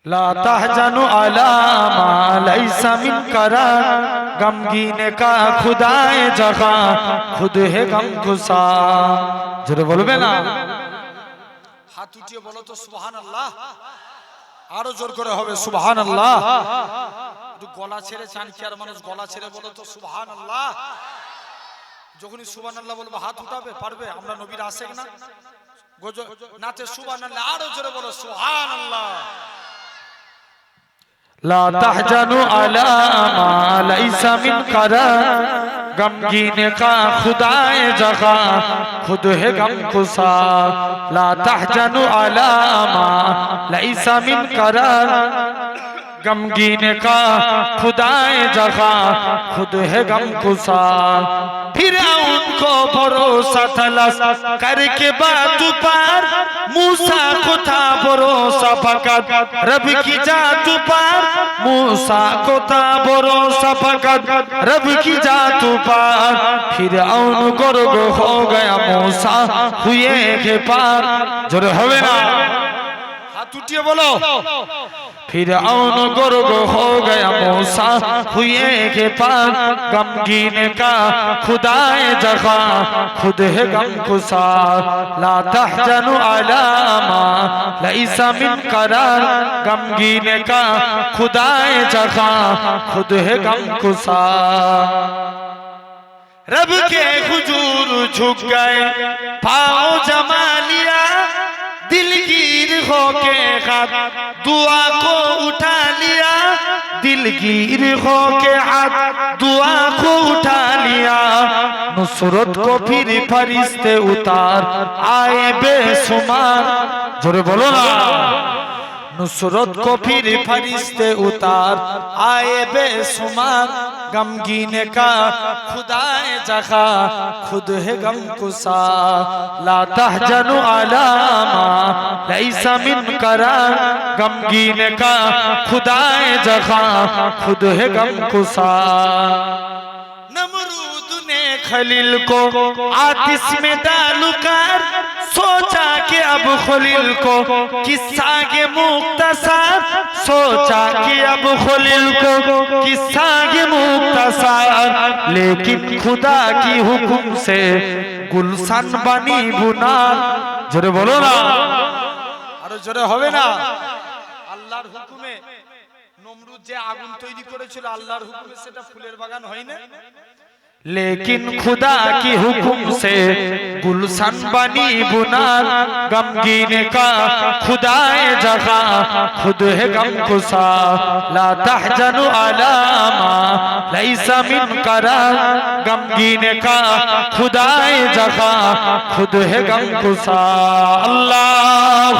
ला तहजनु अला मा लैसा मिन करार, गमगीन का खुदाए जगह खुद है गमगुसा। जरा बोलबे ना, हाथ उठिए बोलो तो सुभान अल्लाह, आरो जोर करे होबे सुभान अल्लाह। तो गला ছেড়ে চান কি আর মানুষ গলা ছেড়ে বলো তো সুবহান আল্লাহ। যখনই সুবহান আল্লাহ বলবো হাত উঠাবে, পারবে? আমরা নবীর আশেক না, নাতে সুবহান আল্লাহ, আরো জোরে বলো সুবহান আল্লাহ। ला तहजनु अला मा लैसा मिन करार, गमगीन का खुदाए जगह खुद है गमगुसा। ला तहजनु अला मा लैसा मिन करार, गमगीन का खुदाए जगह खुद है गमगुसा। फिरौन को भरोसा तलाश करके बात पार, मूसा को था भरोसा फकत रब की जात पार। मूसा को था भरोसा फकत रब की जात पार। फिरौन गर्ग हो गया, मूसा हुए के पार। जोर होवे ना, हाथ उठिए बोलो। फिरौन गर्ग हो गया, मूसा हुए के पार। गमगीन का खुदाए जगह खुद है गमगुसा। ला तहजनु अला मा लैसा मिन करार, गमगीन का खुदाए जगह खुद है गमगुसा। रब के हुजूर झुक गए, पाँव जमा लिया, दिलगीर होके हाथ दुआ को उठा लिया। दिलगीर होके हाथ दुआ को उठा लिया। नुसरत को फिर फरिश्ते उतार आए बेशुमार। जोरे बोलो ना, नुसरत को फिर फरिश्ते उतार आए बेशुमार। गमगीन का खुदाए जगह खुद है गमगुसा। ला तहजनु अला मा लैसा मिन करार, गमगीन का खुदाए जगह खुद है गमगुसा। नमरूद ने खलील को आतिश में डालकर सोचा कि अब खलील को किस्सा के मुख्तसर। सोचा कि अब खलील को किस्सा के मुख्तसर, लेकिन खुदा की हुक्म से गुलशन बनी बुनार। जोरे बोलो ना, আরো জোরে হবে না। আল্লাহর হুকুমে নমরুদ যে আগুন তৈরি করেছিল, আল্লাহর হুকুমে সেটা ফুলের বাগান হয় না। लेकिन खुदा की हुक्म से गुलशन बनी बुनार। गमगीन का खुदाए जगह खुद है गमगुसा। ला तहजनु अला मा लैसा मिन करार, गमगीन का खुदाए जगह खुद है गमगुसा। अल्लाह